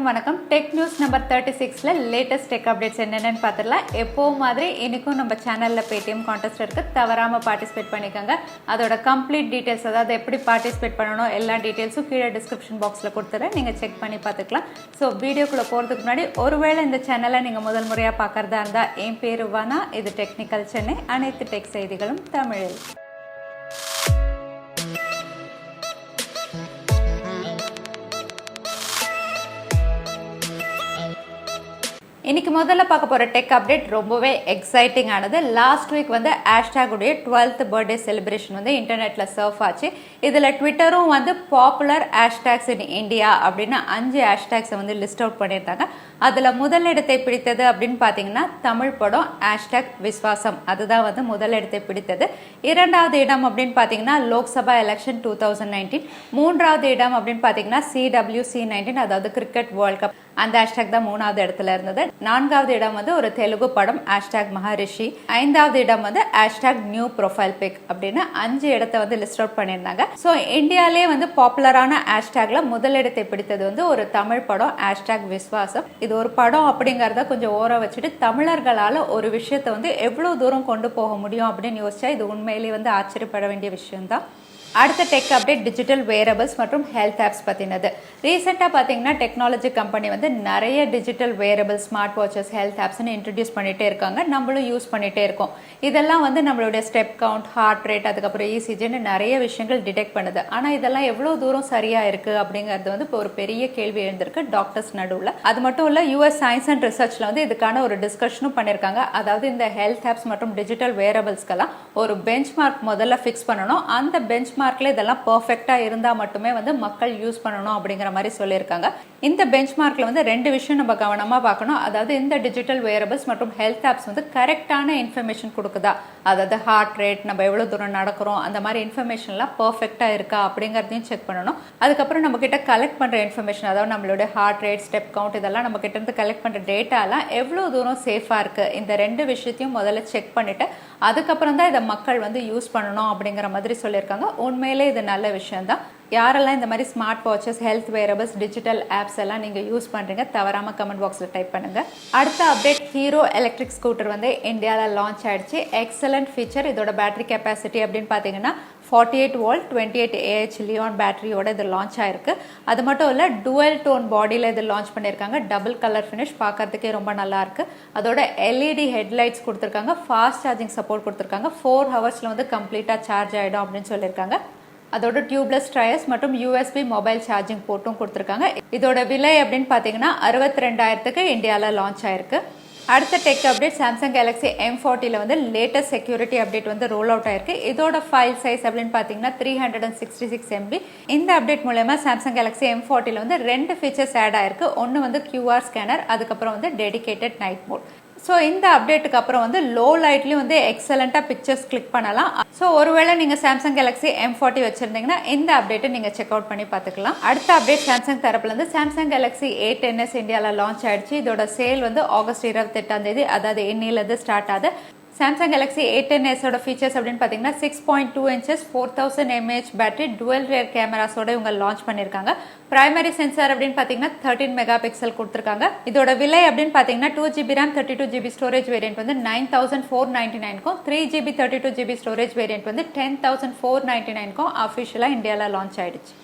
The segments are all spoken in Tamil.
எல்லாருக்கும் வணக்கம். டெக் நியூஸ் நம்பர் 36ல லேட்டஸ்ட் டெக் அப்டேட்ஸ் என்னென்னு பார்த்துடலாம். எப்போவும் மாதிரி இன்னைக்கும் நம்ம சேனலில் பேடிஎம் கான்டெஸ்ட் இருக்குது, தவறாமல் பார்ட்டிசிபேட் பண்ணிக்கோங்க. அதோட கம்ப்ளீட் டீட்டெயில்ஸ், அதாவது எப்படி பார்ட்டிசிபேட் பண்ணணும் எல்லா டீட்டெயில்ஸும் கீழே டிஸ்கிரிப்ஷன் பாக்ஸில் கொடுத்துறேன், நீங்கள் செக் பண்ணி பார்த்துக்கலாம். ஸோ வீடியோக்குள்ளே போகிறதுக்கு முன்னாடி ஒருவேளை இந்த சேனலை நீங்கள் முதல் முறையாக பார்க்குறதா இருந்தால், என் பேர் வானா, இது டெக்னிக்கல் சென்னை, அனைத்து டெக் செய்திகளும் தமிழில். இன்னைக்கு முதல்ல பார்க்க போகிற டெக் அப்டேட் ரொம்பவே எக்ஸைட்டிங் ஆனது. லாஸ்ட் வீக் வந்து ஹேஷ்டாகுடைய 12th பர்த்டே செலிப்ரேஷன் வந்து இன்டர்நெட்டில் சர்ஃப் ஆச்சு. இதில் ட்விட்டரும் வந்து பாப்புலர் ஹேஷ்டாக்ஸ் இன் இந்தியா அப்படின்னு 5 ஹேஷ்டாக்ஸை வந்து லிஸ்ட் அவுட் பண்ணியிருந்தாங்க. அதில் முதலிடத்தை பிடித்தது அப்படின்னு பார்த்தீங்கன்னா தமிழ் படம் ஹேஷ்டாக் விஸ்வாசம், அதுதான் வந்து முதலிடத்தை பிடித்தது. இரண்டாவது இடம் அப்படின்னு பார்த்தீங்கன்னா லோக்சபா எலெக்ஷன் 2019. மூன்றாவது இடம் அப்படின்னு பார்த்தீங்கன்னா CWC19, அதாவது கிரிக்கெட் வேர்ல்ட் கப், அந்த ஹேஷ்டாக் தான் மூணாவது இடத்துல இருந்தது. நான்காவது இடம் வந்து ஒரு தெலுங்கு படம் ஹேஷ்டாக் மகாரிஷி. ஐந்தாவது இடம் வந்து ஹேஷ்டாக் நியூ ப்ரொஃபைல் பிக் அப்படின்னு 5 இடத்தை வந்து லிஸ்ட் அவுட் பண்ணியிருந்தாங்க. ஸோ இந்தியாலே வந்து பாப்புலரான ஹேஷ்டாக்ல முதலிடத்தை பிடித்தது வந்து ஒரு தமிழ் படம் ஹேஷ்டாக் விஸ்வாசம். இது ஒரு படம் அப்படிங்கறத கொஞ்சம் ஓர வச்சுட்டு தமிழர்களால ஒரு விஷயத்தை வந்து எவ்வளவு தூரம் கொண்டு போக முடியும் அப்படின்னு யோசிச்சா இது உண்மையிலேயே வந்து ஆச்சரியப்பட வேண்டிய விஷயம் தான். அடுத்த டெக் அப்டேட் டிஜிட்டல் வேரபிள்ஸ் மற்றும் ஹெல்த் ஆப்ஸ் பற்றினது. ரீசெண்டாக பார்த்தீங்கன்னா டெக்னாலஜி கம்பெனி வந்து நிறைய digital wearables, smart watches, health ஆப்ஸ்னு இன்ட்ரடியூஸ் பண்ணிகிட்டே இருக்காங்க. நம்மளும் யூஸ் பண்ணிகிட்டே இருக்கோம். இதெல்லாம் வந்து நம்மளுடைய ஸ்டெப் கவுண்ட், ஹார்ட் ரேட், அதுக்கப்புறம் ECGன்னு நிறைய விஷயங்கள் டிடெக்ட் பண்ணுது. ஆனால் இதெல்லாம் எவ்வளோ தூரம் சரியாக இருக்குது அப்படிங்கிறது வந்து இப்போ ஒரு பெரிய கேள்வி எழுந்திருக்கு டாக்டர்ஸ் நடுவில். அது மட்டும் இல்லை, US சயின்ஸ் அண்ட் ரிசர்ச்சில் வந்து இதுக்கான ஒரு டிஸ்கஷனும் பண்ணியிருக்காங்க. அதாவது இந்த ஹெல்த் ஆப்ஸ் மற்றும் டிஜிட்டல் வேரபிள்ஸ்க்கெல்லாம் ஒரு பெஞ்ச் மார்க் முதல்ல ஃபிக்ஸ் பண்ணணும். அந்த பெஞ்ச் மார்க்ல இதெல்லாம் பெர்ஃபெக்ட்டா இருந்தா மட்டுமே வந்து மக்கள் யூஸ் பண்ணணும் அப்படிங்கிற மாதிரி சொல்லியிருக்காங்க. இந்த பெஞ்ச் மார்க்ல வந்து 2 விஷயம் நம்ம கவனமா பார்க்கணும். அதாவது இந்த டிஜிட்டல் வேரபிள்ஸ் மற்றும் ஹெல்த் ஆப்ஸ் வந்து கரெக்டான இன்ஃபர்மேஷன் கொடுக்குதா, அதாவது ஹார்ட் ரேட், நம்ம எவ்வளவு தூரம் நடக்கிறோம், அந்த மாதிரி இன்ஃபர்மேஷன்லாம் பெர்ஃபெக்ட்டா இருக்கா அப்படிங்கறதையும் செக் பண்ணணும். அதுக்கப்புறம் நம்ம கிட்ட கலெக்ட் பண்ற இன்ஃபர்மேஷன், அதாவது நம்மளுடைய ஹார்ட் ரேட், ஸ்டெப் கவுண்ட், இதெல்லாம் நம்ம கிட்ட இருந்து கலெக்ட் பண்ற டேட்டாலாம் எவ்வளவு தூரம் சேஃபா இருக்கு, இந்த 2 விஷயத்தையும் முதல்ல செக் பண்ணிட்டு அதுக்கப்புறம் தான் இதை மக்கள் வந்து யூஸ் பண்ணணும் அப்படிங்கிற மாதிரி சொல்லியிருக்காங்க. உண்மையிலே இது நல்ல விஷயம் தான். யாரெல்லாம் இந்த மாதிரி smart watches, health wearables, digital apps எல்லாம் நீங்கள் யூஸ் பண்ணுறீங்க, தவறாமல் கமெண்ட் பாக்ஸில் டைப் பண்ணுங்கள். அடுத்த அப்டேட், ஹீரோ எலக்ட்ரிக் ஸ்கூட்டர் வந்து இந்தியாவில் லான்ச் ஆயிடுச்சு. Excellent feature. இதோட பேட்டரி கெப்பாசிட்டி அப்படின்னு பார்த்தீங்கன்னா 48 வோல்ட் 28 AH லியான் பேட்டரியோட இது லான்ச் ஆயிருக்கு. அது மட்டும் இல்லை, டுவல் டோன் பாடியில் இது லான்ச் பண்ணியிருக்காங்க. டபுள் கலர் ஃபினிஷ், பார்க்கறதுக்கே ரொம்ப நல்லா இருக்கு. அதோட LED ஹெட்லைட்ஸ் கொடுத்துருக்காங்க. ஃபாஸ்ட் சார்ஜிங் சப்போர்ட் கொடுத்துருக்காங்க. 4 ஹவர்ஸில் வந்து கம்ப்ளீட்டாக சார்ஜ் ஆகிடும் அப்படின்னு சொல்லியிருக்காங்க. அதோட டியூப்லெஸ் டயர்ஸ் மற்றும் USB மொபைல் சார்ஜிங் போர்ட்டும் கொடுத்துருக்காங்க. இதோட விலை அப்படின்னு பார்த்தீங்கன்னா 62,000க்கு இந்தியாவில் லான்ச் ஆயிருக்கு. அடுத்த டெக் அப்டேட், சாம்சங் Galaxy M40ல வந்து லேட்டஸ்ட் செக்யூரிட்டி அப்டேட் வந்து ரோல் அவுட் ஆயிருக்கு. இதோட ஃபைல் சைஸ் அப்படின்னு பார்த்தீங்கன்னா 366 MB. இந்த அப்டேட் மூலமா சாம்சங் Galaxy M40ல வந்து 2 ஃபீச்சர்ஸ் ஆட் ஆயிருக்கு. ஒன்று வந்து QR ஸ்கேனர், அதுக்கப்புறம் வந்து டெடிகேட்டட் நைட் மோட். ஸோ இந்த அப்டேட்டுக்கு அப்புறம் வந்து லோ லைட்லையும் வந்து எக்ஸலண்ட்டாக பிக்சர்ஸ் கிளிக் பண்ணலாம். ஸோ ஒருவேளை நீங்கள் சாம்சங் Galaxy M40 வச்சுருந்தீங்கன்னா இந்த அப்டேட்டை நீங்கள் செக் அவுட் பண்ணி பார்த்துக்கலாம். அடுத்த அப்டேட், சாம்சங் தரப்புலேருந்து சாம்சங் Galaxy A10s இந்தியாவில் லான்ச் ஆயிடுச்சு. இதோட சேல் வந்து ஆகஸ்ட் 28, அதாவது இன்னிலேருந்து ஸ்டார்ட் ஆகுது. சாம்சங் Galaxy A10s ஓட ஃபீச்சர்ஸ் அப்படின்னு பார்த்தீங்கன்னா 6.2 inches 4000 mAh battery, dual rear கேமராஸோட இவங்க லான்ச் பண்ணியிருக்காங்க. பிரைமரி சென்சார் அப்படின்னு பார்த்தீங்கன்னா 13 மெகா பிக்சல் கொடுத்துருக்காங்க. இதோட விலை அப்படின்னு பார்த்தீங்கன்னா 2GB RAM 32GB storage variant வந்து 9499க்கும், 3GB 32GB ஸ்டோரேஜ் வேரியன்ட் வந்து 10,499க்கும் அஃபிஷியலாக இந்தியாவில் லான்ச் ஆயிடுச்சு.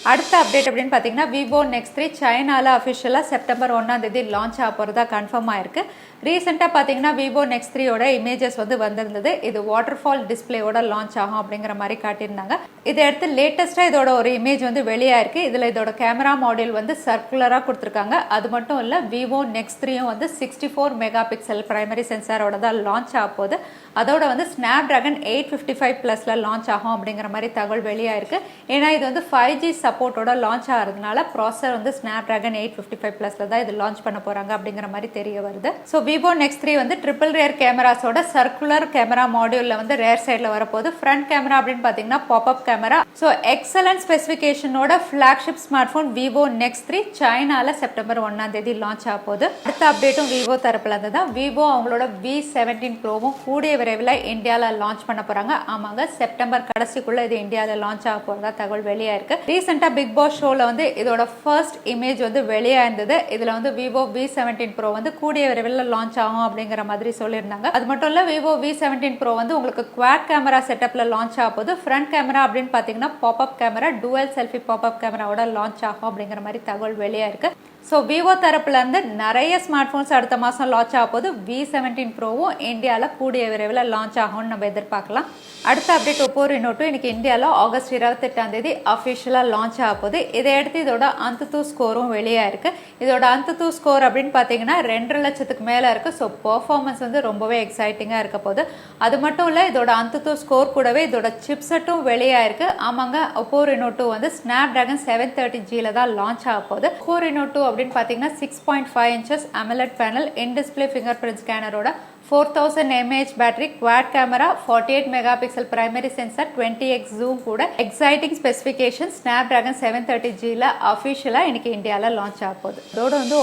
அடுத்த அப்டேட் அப்படின்னு பார்த்தீங்கன்னா Vivo X3 சைனால அஃபிஷியலாக செப்டம்பர் 1 லான்ச் ஆக போகிறதா கன்ஃபார்ம் ஆயிருக்கு. ரீசெண்டாக பார்த்தீங்கன்னா Vivo X3யோட இமேஜஸ் வந்து வந்திருந்தது. இது வாட்டர் ஃபால் டிஸ்பிளேயோட லான்ச் ஆகும் அப்படிங்கிற மாதிரி காட்டியிருந்தாங்க. இதை அடுத்து லேட்டஸ்ட்டாக இதோட ஒரு இமேஜ் வந்து வெளியாயிருக்கு. இதில் இதோட கேமரா மாடியூல் வந்து சர்க்குலராக கொடுத்துருக்காங்க. அது மட்டும் இல்லை, Vivo X3யும் வந்து 64 மெகா பிக்சல் பிரைமரி சென்சாரோட தான் லான்ச் ஆக போகுது. அதோட வந்து Snapdragon 855+ல லான்ச் ஆகும் அப்படிங்கிற மாதிரி தகவல் வெளியாயிருக்கு. ஏன்னா இது வந்து 5G சப்போர்ட்டோட லான்ச் ஆகிறதுனால ப்ராசஸர் வந்து Snapdragon 855+ல தான் இது லான்ச் பண்ண போகிறாங்க அப்படிங்கிற மாதிரி தெரிய வருது. ஸோ Vivo X3 வந்து ட்ரிபிள் ரியர் கேமராஸோட சர்க்குலர் கேமரா மாடியூல்ல வந்து ரேர் சைடில் வரப்போகுது. ஃப்ரண்ட் கேமரா அப்படின்னு பார்த்தீங்கன்னா பாப்அப் கேமரா. ஸோ எக்ஸலன்ட் ஸ்பெசிஃபிகேஷனோட flagship smart phone Vivo X3 சைனால செப்டம்பர் 1 லான்ச் ஆக போகுது. அடுத்த அப்டேட்டும் Vivo தரப்புல இருந்து தான். Vivo அவங்களோட V17 Proவும் கூடிய விரைவில் இந்தியாவில் லான்ச் பண்ண போறாங்க. ஆமாங்க, செப்டம்பர் கடைசிக்குள்ள இது இந்தியாவில் லான்ச் ஆக போறதா தகவல் வெளியாயிருக்கு. ரீசெண்டா ரீசெண்டாக பிக் பாஸ் ஷோவில் வந்து இதோட ஃபர்ஸ்ட் இமேஜ் வந்து வெளியாக இருந்தது. இதில் வந்து Vivo V17 Pro வந்து கூடிய விரைவில் லான்ச் ஆகும் அப்படிங்கிற மாதிரி சொல்லியிருந்தாங்க. அது மட்டும் இல்லை, Vivo V17 Pro வந்து உங்களுக்கு குவாட் கேமரா செட்டப்பில் லான்ச் ஆக போது. ஃப்ரண்ட் கேமரா அப்படின்னு பார்த்தீங்கன்னா pop up camera, dual selfie pop up கேமராவோட லான்ச் ஆகும் அப்படிங்கிற மாதிரி தகவல் வெளியாக இருக்கு. ஸோ விவோ தரப்புல இருந்து நிறைய ஸ்மார்ட் போன்ஸ் அடுத்த மாதம் லான்ச் ஆக போது. V17 ப்ரோவும் இந்தியாவில் கூடிய விரைவில் லான்ச் ஆகும்னு நம்ம எதிர்பார்க்கலாம். அடுத்த அப்டேட் Oppo Reno 2 இன்னைக்கு இந்தியாவில் ஆகஸ்ட் 28 அஃபிஷியலாக லான்ச் ஆக போகுது. இதையடுத்து இதோட AnTuTu ஸ்கோரும் வெளியாக இருக்கு. இதோட AnTuTu ஸ்கோர் அப்படின்னு பார்த்தீங்கன்னா 2 லட்சத்துக்கு மேலே இருக்கு. ஸோ பெர்ஃபார்மன்ஸ் வந்து ரொம்பவே எக்ஸைட்டிங்காக இருக்க போகுது. அது மட்டும் இல்லை, இதோட AnTuTu ஸ்கோர் கூடவே இதோட சிப்செட்டும் வெளியாக இருக்கு. ஆமாங்க, Oppo Reno 2 வந்து Snapdragon 730Gல தான் லான்ச் ஆக போகுது. Oppo Reno 2 அப்படின்னு பார்த்தீங்கன்னா 6.5 inches AMOLED panel, in display finger print ஸ்கேனரோட 4000 mAh battery, quad camera, 48 megapixel primary sensor, 20x zoom கூட எக்ஸைட்டிங் ஸ்பெசிஃபிகேஷன் Snapdragon 730Gல அஃபிஷியலாக இன்னைக்கு இந்தியாவில் லான்ச் ஆக போகுது. அதோட வந்து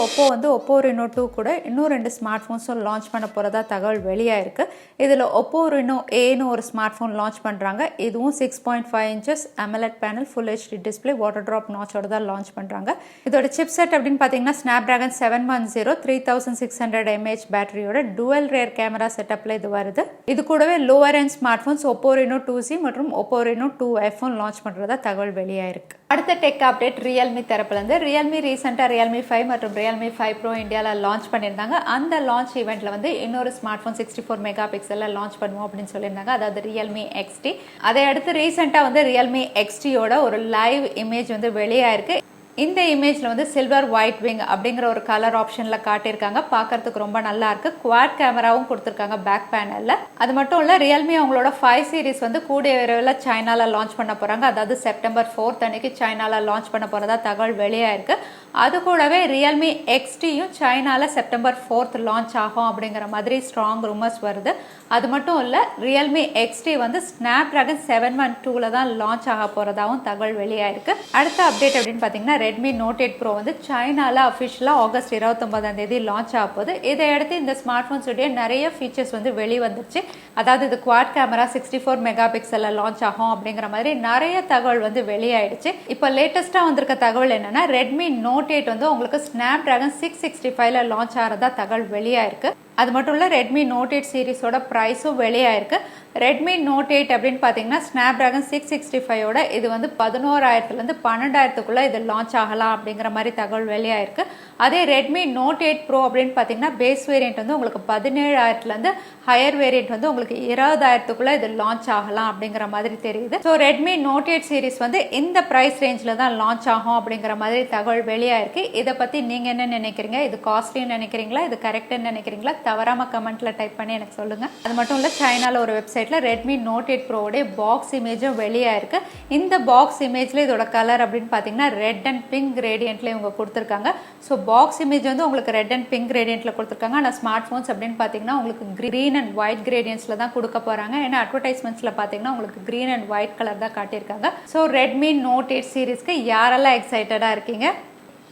Oppo Reno 2 கூட இன்னும் 2 ஸ்மார்ட் ஃபோன்ஸும் லான்ச் பண்ண போகிறதா தகவல் வெளியாக இருக்கு. இதில் Oppo Reno Aன்னு ஒரு ஸ்மார்ட் ஃபோன் லான்ச் பண்ணுறாங்க. இதுவும் 6.5 inches AMOLED panel, full HD display, water drop நாச்சோட தான் லான்ச் பண்ணுறாங்க. இதோட சிப் செட் அப்படின்னு பார்த்தீங்கன்னா Snapdragon 710 3600 mAh பேட்டரியோட டுவல் ரேர் கேமரா செட்டப்ல இது வருது. இது கூடவே lower end smart phones Oppo Reno 2C மற்றும் Oppo Reno 2F லான்ச் பண்றதா தகவல் வெளியாயிருக்கு. அடுத்த டெக் அப்டேட் Realme தரப்புல இருந்து. Realme ரீசெண்டா Realme 5 மற்றும் Realme 5 Pro இந்தியாவில் லான்ச் பண்ணியிருந்தாங்க. அந்த லான்ச் ஈவெண்ட்ல வந்து இன்னொரு ஸ்மார்ட் போன் 64 மெகா பிக்சல்ல லான்ச் பண்ணுவோம் அப்படின்னு சொல்லியிருந்தாங்க. அதாவது Realme XT. அதை அடுத்து ரீசெண்டா வந்து Realme XTயோட ஒரு லைவ் இமேஜ் வந்து வெளியாயிருக்கு. இந்த இமேஜ்ல வந்து சில்வர் Weibing அப்படிங்கிற ஒரு கலர் ஆப்ஷன்ல காட்டியிருக்காங்க. பார்க்கறதுக்கு ரொம்ப நல்லா இருக்கு. குவாட் கேமராவும் கொடுத்துருக்காங்க பேக் பேனல்ல. அது மட்டும் இல்ல, ரியல்மி அவங்களோட 5 சீரிஸ் வந்து கூடிய விரைவில் சைனால லான்ச் பண்ண போறாங்க. அதாவது செப்டம்பர் 4 அன்னைக்கு சைனால லான்ச் பண்ண போறதா தகவல் வெளியாயிருக்கு. அது கூடவே Realme XTயும் சைனால செப்டம்பர் 4 லான்ச் ஆகும் அப்படிங்கிற மாதிரி ஸ்ட்ராங் ரூமர்ஸ் வருது. அது மட்டும் இல்ல, Realme XT வந்து Snapdragon 712ல தான் லான்ச் ஆக போறதாவும் தகவல் வெளியாயிருக்கு. அடுத்த அப்டேட் அப்படின்னு பாத்தீங்கன்னா Redmi Note 8 Pro வந்து சைனால அஃபிஷியலா ஆகஸ்ட் 29 லான்ச் ஆக போகுது. இதையடுத்து இந்த ஸ்மார்ட் போன்ஸ் உடைய நிறைய ஃபீச்சர்ஸ் வந்து வெளிவந்துருச்சு. அதாவது இது குவாட் கேமரா 64 மெகா பிக்சல்ல லான்ச் ஆகும் அப்படிங்கிற மாதிரி நிறைய தகவல் வந்து வெளியாயிடுச்சு. இப்போ லேட்டஸ்டா வந்திருக்க தகவல் என்னன்னா, Redmi Note 8 வந்து உங்களுக்கு Snapdragon 665ல லான்ச் ஆகிறதா தகவல் வெளியாயிருக்கு. அது மட்டும் இல்லை, Redmi Note 8 சீரிஸோட ப்ரைஸும் வெளியாயிருக்கு. Redmi Note 8 அப்படின்னு பார்த்தீங்கன்னா Snapdragon 665ஓட இது வந்து 11,000லேருந்து 12,000க்குள்ளே இது லான்ச் ஆகலாம் அப்படிங்கிற மாதிரி தகவல் வெளியாயிருக்கு. அதே Redmi Note 8 Pro அப்படின்னு பார்த்தீங்கன்னா பேஸ் வேரியன்ட் வந்து உங்களுக்கு 17,000லேருந்து ஹையர் வேரியன்ட் வந்து உங்களுக்கு 20,000க்குள்ளே இது லான்ச் ஆகலாம் அப்படிங்கிற மாதிரி தெரியுது. ஸோ Redmi Note 8 சீரிஸ் வந்து இந்த ப்ரைஸ் ரேஞ்சில் தான் லான்ச் ஆகும் அப்படிங்கிற மாதிரி தகவல் வெளியாயிருக்கு. இதை பற்றி நீங்கள் என்ன நினைக்கிறீங்க? இது காஸ்ட்லின்னு நினைக்கிறீங்களா? இது கரெக்டுன்னு நினைக்கிறீங்களா? தவறாம கமெண்ட்ல டைப் பண்ணி எனக்கு சொல்லுங்க. அது மட்டும் இல்ல, சைனால ஒரு வெப்சைட்ல Redmi Note 8 Pro உடைய பாக்ஸ் இமேஜும் வெளியா இருக்கு. இந்த பாக்ஸ் இமேஜ்ல இதோட கலர் அப்படின்னு பாத்தீங்கன்னா ரெட் அண்ட் பிங்க் கிரேடியன்ட்ல இவங்க கொடுத்திருக்காங்க. ஸோ பாக்ஸ் இமேஜ் வந்து உங்களுக்கு ரெட் அண்ட் பிங்க் கிரேடியன்ட்ல கொடுத்திருக்காங்க. ஆனால் ஸ்மார்ட் போன்ஸ் அப்படின்னு பாத்தீங்கன்னா உங்களுக்கு கிரீன் அண்ட் ஒயிட் கிரேடியன்ட்ஸ்ல தான் கொடுக்க போறாங்க. ஏன்னா அட்வர்டைஸ்மெண்ட்ஸ்ல பாத்தீங்கன்னா உங்களுக்கு கிரீன் அண்ட் ஒயிட் கலர் தான் காட்டியிருக்காங்க. ஸோ Redmi Note 8 சீரிஸ்க்கு யாரெல்லாம் எக்ஸைட்டடா இருக்கீங்க?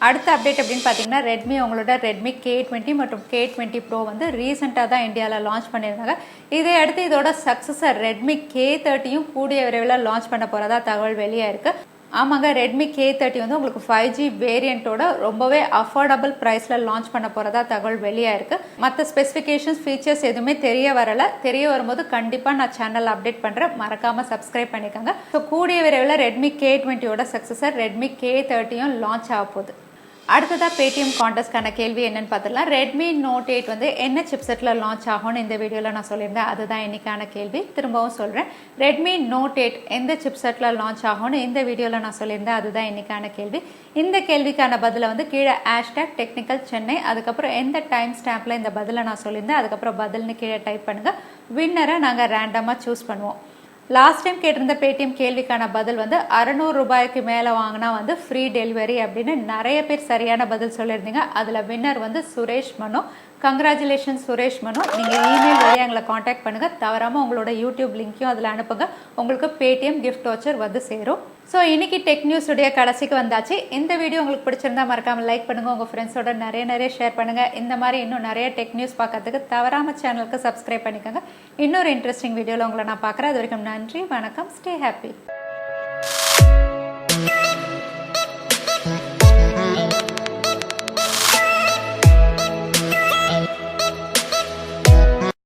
அடுத்த அப்டேட் அப்படின்னு பார்த்தீங்கன்னா Redmi அவங்களோட Redmi K20 மற்றும் K20 Pro வந்து ரீசெண்டாக தான் இந்தியாவில் லான்ச் பண்ணியிருந்தாங்க. இதை அடுத்து இதோட சக்ஸஸர் Redmi K30யும் கூடிய விரைவில் லான்ச் பண்ண போகிறதா தகவல் வெளியாக இருக்கு. ஆமாங்க, Redmi K30 வந்து உங்களுக்கு 5G வேரியண்ட்டோட ரொம்பவே அஃபோர்டபுள் ப்ரைஸில் லான்ச் பண்ண போகிறதா தகவல் வெளியாக இருக்கு. மற்ற ஸ்பெசிஃபிகேஷன்ஸ் ஃபீச்சர்ஸ் எதுவுமே தெரிய வரல. தெரிய வரும்போது கண்டிப்பாக நான் சேனல் அப்டேட் பண்ணுறேன். மறக்காமல் சப்ஸ்கிரைப் பண்ணிக்கோங்க. ஸோ கூடிய விரைவில் Redmi K20யோட சக்ஸஸர் Redmi K30யும் லான்ச் ஆக போகுது. அடுத்ததா பேடிஎம் கான்டெஸ்ட்கான கேள்வி என்னன்னு பார்த்தலாம். Redmi Note 8 வந்து என்ன சிப்செட்ல லான்ச் ஆகும்னு இந்த வீடியோவில் நான் சொல்லியிருந்தேன். அதுதான் இன்னைக்கான கேள்வி. திரும்பவும் சொல்கிறேன், Redmi Note 8 எந்த சிப்செட்ல லான்ச் ஆகும்னு இந்த வீடியோவில் நான் சொல்லியிருந்தேன். அதுதான் இன்னைக்கான கேள்வி. இந்த கேள்விக்கான பதிலை வந்து கீழே #technicalchennai அதுக்கப்புறம் எந்த டைம் ஸ்டாம்ப்ல இந்த பதிலை நான் சொல்லியிருந்தேன் அதுக்கப்புறம் பதில்னு கீழே டைப் பண்ணுங்க. வின்னரை நாங்கள் ரேண்டமாக சூஸ் பண்ணுவோம். லாஸ்ட் டைம் கேட்டிருந்த பேடிஎம் கேள்விக்கான பதில் வந்து 600 ரூபாய்க்கு மேலே வாங்கினா வந்து ஃப்ரீ டெலிவரி அப்படின்னு நிறைய பேர் சரியான பதில் சொல்லியிருந்தீங்க. அதில் வின்னர் வந்து சுரேஷ் மனோ. கங்க்ராச்சுலேஷன் சுரேஷ் மனோ. நீங்கள் இமெயில் வழியாக எங்களை காண்டாக்ட் பண்ணுங்கள். தவறாமல் உங்களோட யூடியூப் லிங்க்கையும் அதில் அனுப்புங்க. உங்களுக்கு பேடிஎம் கிஃப்ட் வவுச்சர் வந்து சேரும். ஸோ இன்னைக்கு டெக் நியூஸ் உடைய கடைசிக்கு வந்தாச்சு. இந்த வீடியோ உங்களுக்கு பிடிச்சிருந்தா மறக்காமல் லைக் பண்ணுங்கள். உங்கள் ஃப்ரெண்ட்ஸோட நிறைய ஷேர் பண்ணுங்கள். இந்த மாதிரி இன்னும் நிறைய டெக் நியூஸ் பார்க்கறதுக்கு தவறாமல் சேனலுக்கு சப்ஸ்கிரைப் பண்ணிக்கோங்க. இன்னொரு இன்ட்ரெஸ்டிங் வீடியோவில் உங்களை நான் பார்க்குறேன். அது வரைக்கும் நன்றி, வணக்கம், ஸ்டே ஹாப்பி.